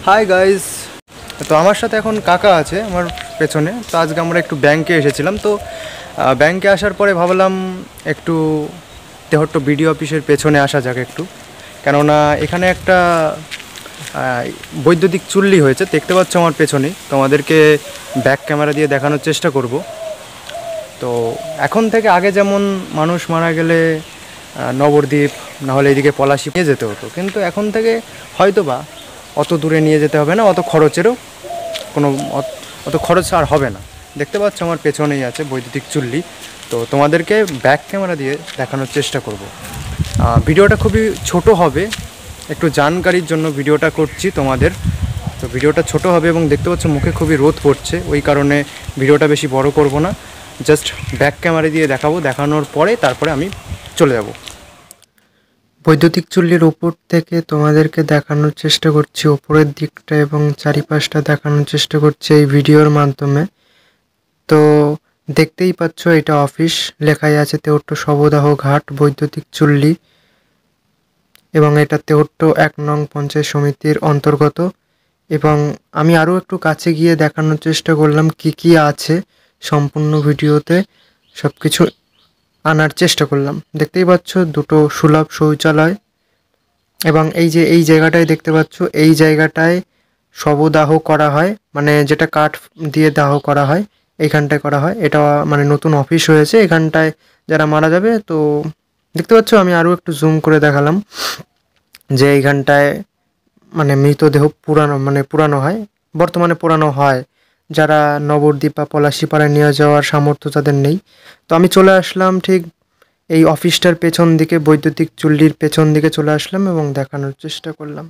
Hi guys. তো আমার সাথে এখন কাকা আছে আমার পেছনে। তো আজকে আমরা একটু ব্যাংকে এসেছিলাম। তো ব্যাংকে আসার পরে ভাবলাম একটু তেহট্ট বিডিও অফিসের পেছনে আসা যাক একটু, কেননা এখানে একটা বৈদ্যুতিক চুল্লি হয়েছে, দেখতে পাচ্ছ আমার পেছনেই। তোমাদেরকে ব্যাক ক্যামেরা দিয়ে দেখানোর চেষ্টা করব। তো এখন থেকে আগে যেমন মানুষ মারা গেলে নবদ্বীপ নাহলে এদিকে পলাশি নিয়ে যেতে হতো, কিন্তু এখন থেকে হয়তো বা অত দূরে নিয়ে যেতে হবে না, অত খরচেরও কোনো অত খরচ আর হবে না। দেখতে পাচ্ছ আমার পেছনেই আছে বৈদ্যুতিক চুল্লি। তো তোমাদেরকে ব্যাক ক্যামেরা দিয়ে দেখানোর চেষ্টা করব। ভিডিওটা খুবই ছোট হবে, একটু জানকারির জন্য ভিডিওটা করছি তোমাদের। তো ভিডিওটা ছোট হবে এবং দেখতে পাচ্ছ মুখে খুবই রোদ পড়ছে, ওই কারণে ভিডিওটা বেশি বড় করব না, জাস্ট ব্যাক ক্যামেরা দিয়ে দেখাবো। দেখানোর পরে তারপরে আমি চলে যাব। বৈদ্যুতিক চুল্লির উপর থেকে তোমাদেরকে দেখানোর চেষ্টা করছি উপরের দিকটা এবং চারিপাশটা দেখানোর চেষ্টা করছি এই ভিডিওর মাধ্যমে। তো দেখতেই পাচ্ছ এটা অফিস, লেখাই আছে তেহট্ট শবদাহ ঘাট বৈদ্যুতিক চুল্লি, এবং এটা তেহট্ট 1 নং পঞ্চায়েত সমিতির অন্তর্গত। এবং আমি আরও একটু কাছে গিয়ে দেখানোর চেষ্টা করলাম কি কি আছে সম্পূর্ণ ভিডিওতে, সব কিছু আনার চেষ্টা করলাম। দেখতেই পাচ্ছ দুটো সুলভ শৌচালয়, এবং এই যে এই জায়গাটায় দেখতে পাচ্ছ, এই জায়গাটায় শবদাহ করা হয়, মানে যেটা কাঠ দিয়ে দাহ করা হয় এইখানটায় করা হয়। এটা মানে নতুন অফিস হয়েছে এখানটায় যারা মারা যাবে। তো দেখতে পাচ্ছ আমি আরও একটু জুম করে দেখালাম যে এইখানটায় মানে মৃতদেহ পুরানো হয়, বর্তমানে পুরানো হয়, যারা নবদ্বীপ বা পলাশিপাড়ায় নিয়ে যাওয়ার সামর্থ্য তাদের নেই। তো আমি চলে আসলাম ঠিক এই অফিসটার পেছন দিকে, বৈদ্যুতিক চুল্লির পেছন দিকে চলে আসলাম এবং দেখানোর চেষ্টা করলাম।